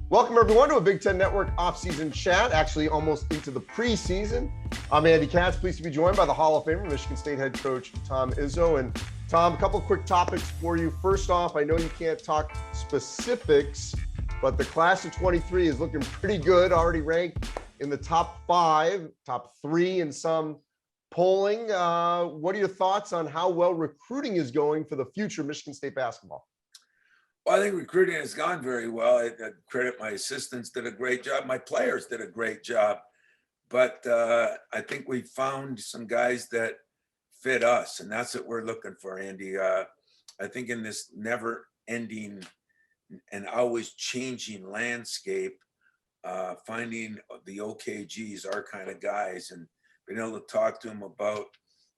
Welcome, everyone, to a Big Ten Network off-season chat, actually almost into the preseason. I'm Andy Katz, pleased to be joined by the Hall of Famer, Michigan State head coach Tom Izzo. And Tom, a couple of quick topics for you. First off, I know you can't talk specifics, but the class of 23 is looking pretty good, already ranked in the top 5, top 3 in some polling. What are your thoughts on how well recruiting is going for the future of Michigan State basketball? Well, I think recruiting has gone very well. I credit my assistants did a great job. My players did a great job. But I think we found some guys that fit us, and that's what we're looking for, Andy. I think in this never-ending and always changing landscape, finding the OKGs, our kind of guys, and being able to talk to them about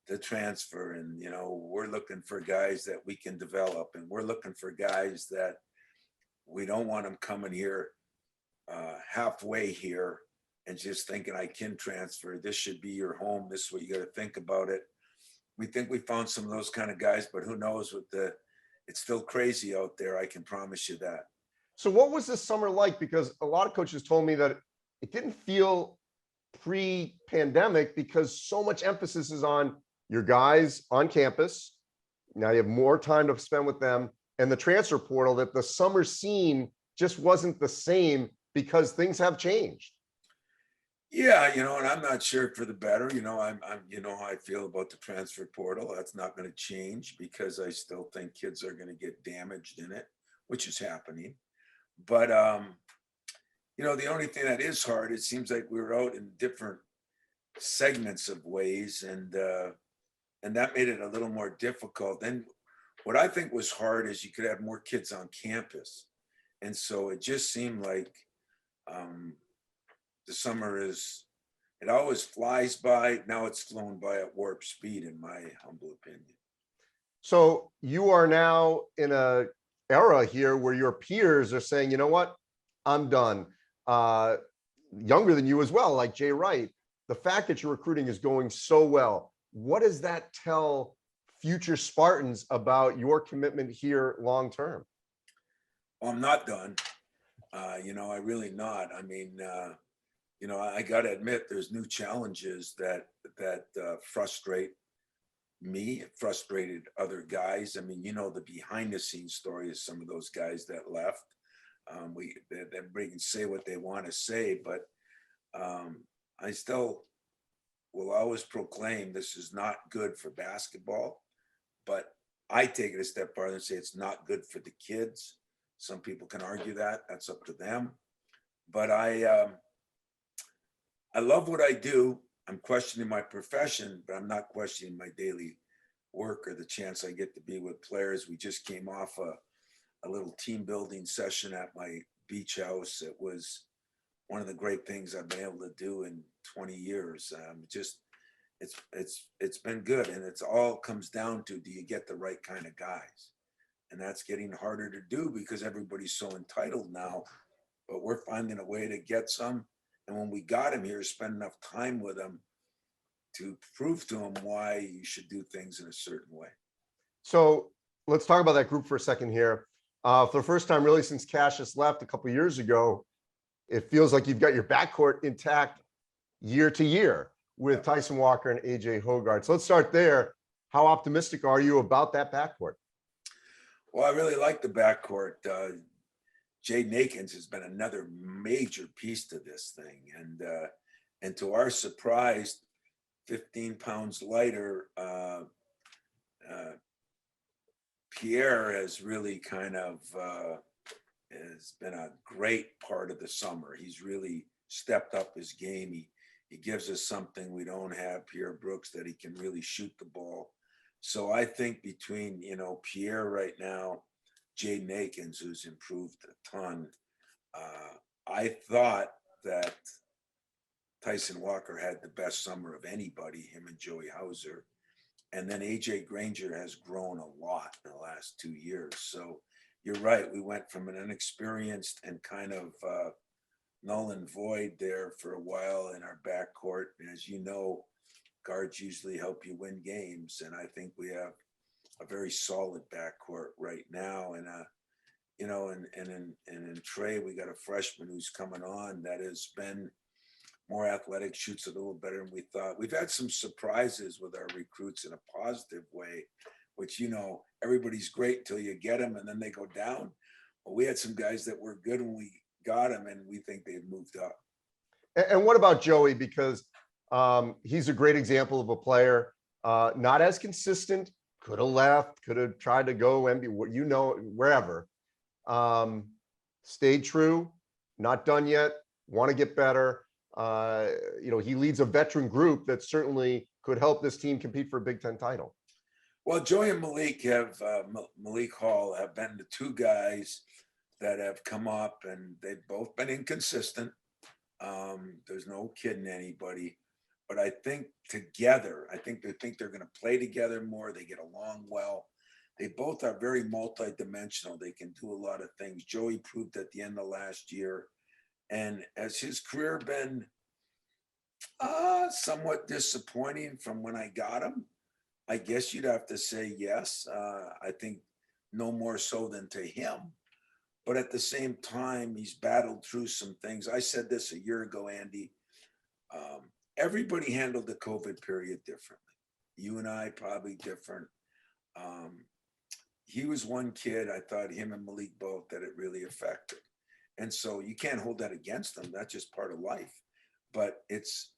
the transfer, and we're looking for guys that we can develop, and we're looking for guys that we don't want them coming here halfway here and just thinking I can transfer. This should be your home. This is what you got to think about it. We think we found some of those kind of guys, but who knows it's still crazy out there. I can promise you that. So what was this summer like? Because a lot of coaches told me that it didn't feel pre-pandemic because so much emphasis is on your guys on campus. Now you have more time to spend with them, and the transfer portal, that the summer scene just wasn't the same because things have changed. Yeah, and I'm not sure for the better. I'm how I feel about the transfer portal. That's not going to change because I still think kids are going to get damaged in it, which is happening. But the only thing that is hard, it seems like we were out in different segments of ways, and that made it a little more difficult. Then what I think was hard is you could have more kids on campus. And so it just seemed like the summer it always flies by. Now it's flown by at warp speed, in my humble opinion. So you are now in a era here where your peers are saying, you know what, I'm done. Younger than you as well, like Jay Wright. The fact that your recruiting is going so well, what does that tell future Spartans about your commitment here long term? Well, I'm not done. I really not. I mean, I got to admit, there's new challenges that frustrate me. It frustrated other guys. I mean, the behind the scenes story is some of those guys that left. Everybody can say what they want to say, but I still will always proclaim this is not good for basketball. But I take it a step farther and say it's not good for the kids. Some people can argue that. That's up to them. But I love what I do. I'm questioning my profession, but I'm not questioning my daily work or the chance I get to be with players. We just came off a little team building session at my beach house. It was one of the great things I've been able to do in 20 years. It's been good, and it's all comes down to, do you get the right kind of guys? And that's getting harder to do because everybody's so entitled now, but we're finding a way to get some. And when we got them here, spend enough time with them to prove to them why you should do things in a certain way. So let's talk about that group for a second here. For the first time really since Cassius left a couple of years ago, it feels like you've got your backcourt intact year to year with Tyson Walker and AJ Hoggard. So let's start there. How optimistic are you about that backcourt? Well, I really like the backcourt. Jaden Akins has been another major piece to this thing. And to our surprise, 15 pounds lighter, Pierre has really kind of has been a great part of the summer. He's really stepped up his game. He gives us something we don't have, Pierre Brooks, that he can really shoot the ball. So I think between, Pierre right now, Jaden Akins, who's improved a ton, I thought that Tyson Walker had the best summer of anybody, him and Joey Hauser. And then AJ Granger has grown a lot in the last 2 years. So you're right. We went from an inexperienced and kind of null and void there for a while in our backcourt. And as you know, guards usually help you win games. And I think we have a very solid backcourt right now. And you know, and in Trey, we got a freshman who's coming on that has been more athletic, shoots a little better than we thought. We've had some surprises with our recruits in a positive way, which, you know, everybody's great until you get them and then they go down. But we had some guys that were good when we got them, and we think they've moved up. And what about Joey? Because he's a great example of a player, not as consistent, could have left, could have tried to go NBA, you know, wherever. Stayed true, not done yet, want to get better. You know, he leads a veteran group that certainly could help this team compete for a Big Ten title. Well, Joey and Malik Malik Hall have been the two guys that have come up, and they've both been inconsistent. There's no kidding anybody, but I think together, I think they're going to play together more. They get along well. They both are very multidimensional. They can do a lot of things. Joey proved at the end of last year. And has his career been somewhat disappointing from when I got him? I guess you'd have to say yes. I think no more so than to him. But at the same time, he's battled through some things. I said this a year ago, Andy. Everybody handled the COVID period differently. You and I probably different. He was one kid, I thought him and Malik both, that it really affected. And so you can't hold that against them. That's just part of life. But it's,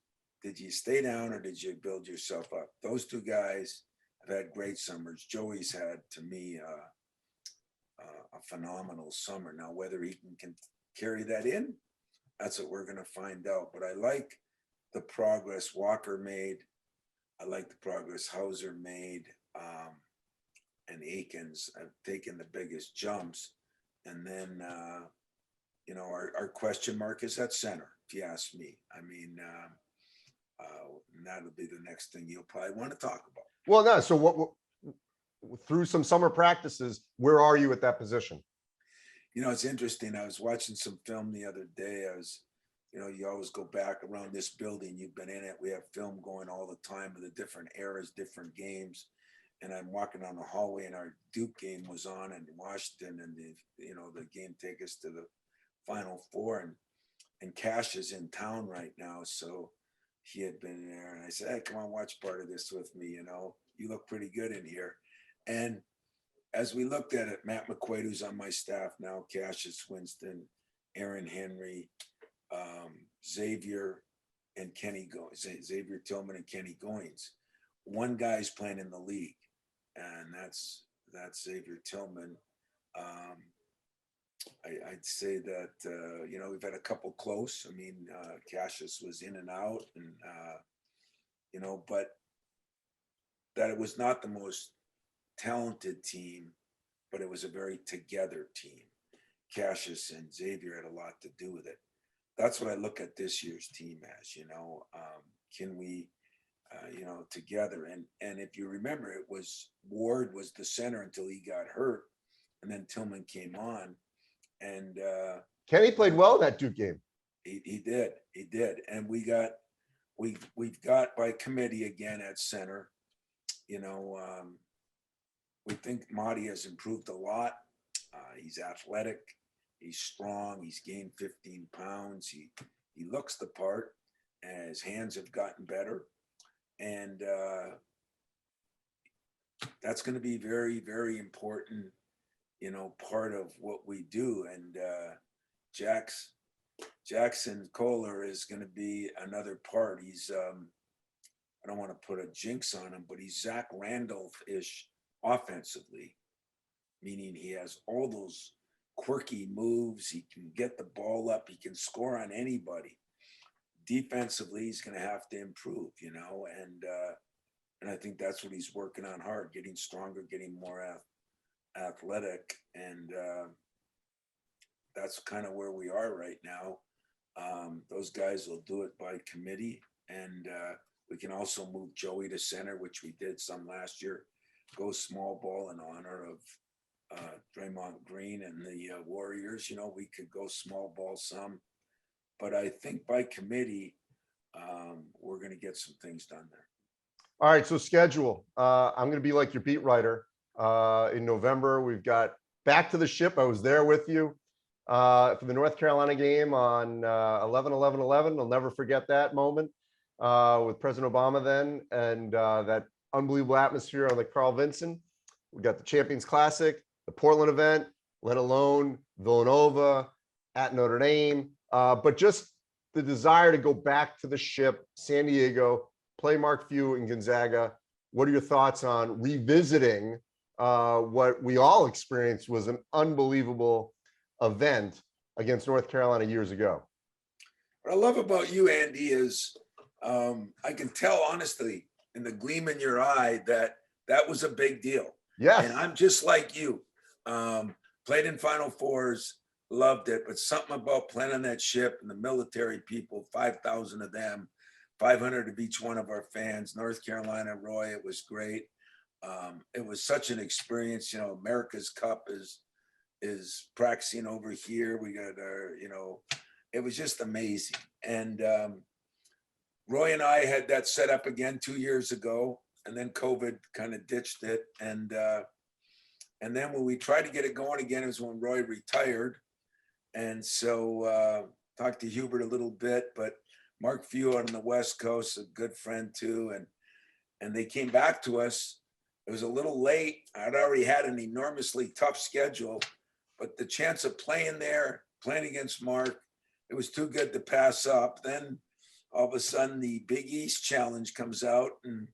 did you stay down or did you build yourself up? Those two guys have had great summers. Joey's had, to me, a phenomenal summer. Now, whether he can carry that in, that's what we're going to find out. But I like the progress Walker made. I like the progress Hauser made. And Akins have taken the biggest jumps. And then, you know, our question mark is at center, if you ask me. I mean, that'll be the next thing you'll probably want to talk about. Well, no. So what, through some summer practices, where are you at that position? You know, it's interesting. I was watching some film the other day. You know, you always go back around this building. You've been in it. We have film going all the time of the different eras, different games. And I'm walking down the hallway, and our Duke game was on in Washington, and the game take us to the Final Four, and Cash is in town right now, so he had been there, and I said, "Hey, come on, watch part of this with me. You know, you look pretty good in here." And as we looked at it, Matt McQuaid, who's on my staff now, Cassius Winston, Aaron Henry, Xavier Tillman, and Kenny Goins. One guy's playing in the league, and that's Xavier Tillman. I'd say that, you know, we've had a couple close. I mean, Cassius was in and out, and, you know, but that it was not the most talented team, but it was a very together team. Cassius and Xavier had a lot to do with it. That's what I look at this year's team as, you know. Can we, you know, together. And if you remember, it was Ward was the center until he got hurt, and then Tillman came on, and Kenny played well in that Duke game. He did, and we've got by committee again at center. You know, we think Marty has improved a lot. He's athletic, he's strong, he's gained 15 pounds. He looks the part, and his hands have gotten better. And that's going to be very, very important, you know, part of what we do. And Jackson Kohler is going to be another part. He's, I don't want to put a jinx on him, but he's Zach Randolph-ish offensively, meaning he has all those quirky moves. He can get the ball up. He can score on anybody. Defensively, he's going to have to improve, you know, and I think that's what he's working on hard, getting stronger, getting more athletic, and that's kind of where we are right now. Those guys will do it by committee, and we can also move Joey to center, which we did some last year, go small ball in honor of Draymond Green and the Warriors. You know, we could go small ball some. But I think by committee, we're going to get some things done there. All right, so schedule. I'm going to be like your beat writer. In November, we've got back to the ship. I was there with you for the North Carolina game on 11/11/11. I'll never forget that moment with President Obama then, and that unbelievable atmosphere on the Carl Vinson. We got the Champions Classic, the Portland event, let alone Villanova, at Notre Dame, but just the desire to go back to the ship, San Diego, play Mark Few and Gonzaga. What are your thoughts on revisiting what we all experienced was an unbelievable event against North Carolina years ago? What I love about you, Andy, is I can tell honestly in the gleam in your eye that that was a big deal. Yes. And I'm just like you. Played in Final Fours, loved it, but something about playing on that ship and the military people, 5,000 of them, 500 of each one of our fans, North Carolina, Roy, it was great. It was such an experience. You know, America's Cup is practicing over here. We got our, you know, it was just amazing. And Roy and I had that set up again 2 years ago, and then COVID kind of ditched it. And then when we tried to get it going again, it was when Roy retired. And so talked to Hubert a little bit, but Mark Few out on the West Coast, a good friend too. And they came back to us. It was a little late. I'd already had an enormously tough schedule, but the chance of playing there, playing against Mark, it was too good to pass up. Then all of a sudden the Big East Challenge comes out, and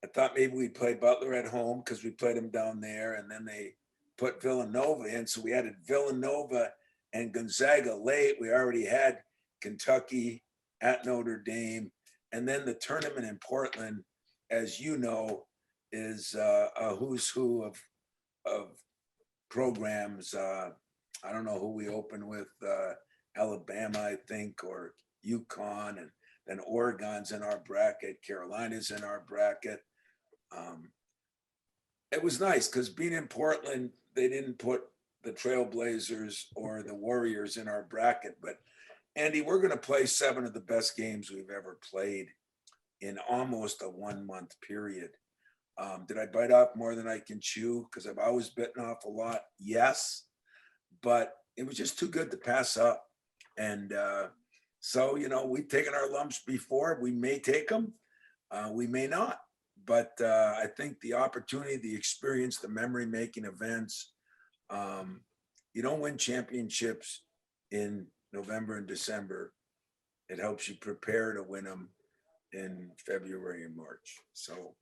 I thought maybe we'd play Butler at home because we played them down there. And then they put Villanova in. So we added Villanova and Gonzaga late. We already had Kentucky at Notre Dame. And then the tournament in Portland, as you know, is a who's who of programs. I don't know who we open with, Alabama, I think, or UConn, and then Oregon's in our bracket, Carolina's in our bracket. It was nice because being in Portland, they didn't put the Trailblazers or the Warriors in our bracket. But Andy, we're going to play 7 of the best games we've ever played in almost a 1 month period. Did I bite off more than I can chew? Because I've always bitten off a lot. Yes, but it was just too good to pass up. And so, you know, we've taken our lumps before. We may take them. We may not. But I think the opportunity, the experience, the memory-making events, you don't win championships in November and December. It helps you prepare to win them in February and March. So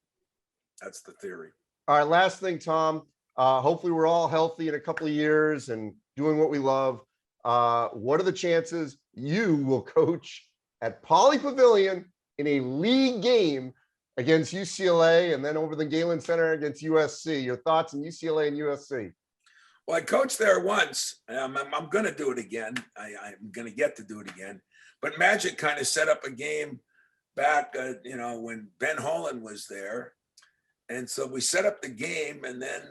that's the theory. All right, last thing, Tom. Hopefully we're all healthy in a couple of years and doing what we love. What are the chances you will coach at Pauley Pavilion in a league game against UCLA and then over the Galen Center against USC? Your thoughts on UCLA and USC? Well, I coached there once. I'm going to do it again. I'm going to get to do it again. But Magic kind of set up a game back, you know, when Ben Holland was there. And so we set up the game, and then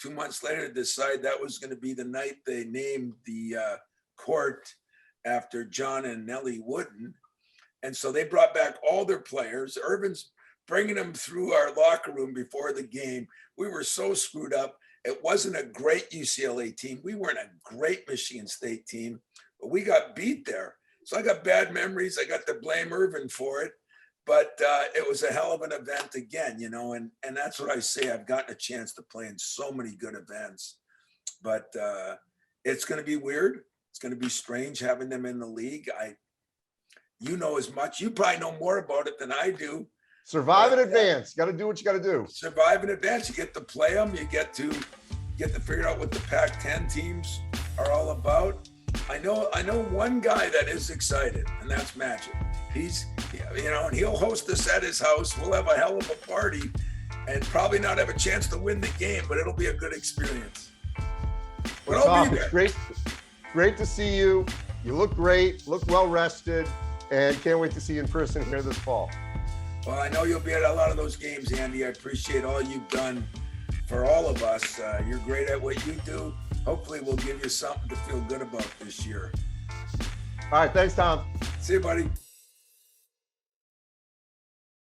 2 months later decided that was going to be the night they named the court after John and Nellie Wooden. And so they brought back all their players. Irvin's bringing them through our locker room before the game. We were so screwed up. It wasn't a great UCLA team. We weren't a great Michigan State team, but we got beat there. So I got bad memories. I got to blame Irvin for it. But it was a hell of an event again, you know, and that's what I say. I've gotten a chance to play in so many good events, but it's going to be weird. It's going to be strange having them in the league. You know as much. You probably know more about it than I do. Survive in advance. Got to do what you got to do. Survive in advance. You get to play them. You get to figure out what the Pac-10 teams are all about. I know one guy that is excited, and that's Magic. He's, you know, and he'll host us at his house. We'll have a hell of a party and probably not have a chance to win the game, but it'll be a good experience. But I'll be there. It's great to see you. You look great, look well rested, and can't wait to see you in person here this fall. Well, I know you'll be at a lot of those games, Andy. I appreciate all you've done for all of us. You're great at what you do. Hopefully we'll give you something to feel good about this year. All right, thanks, Tom. See you, buddy.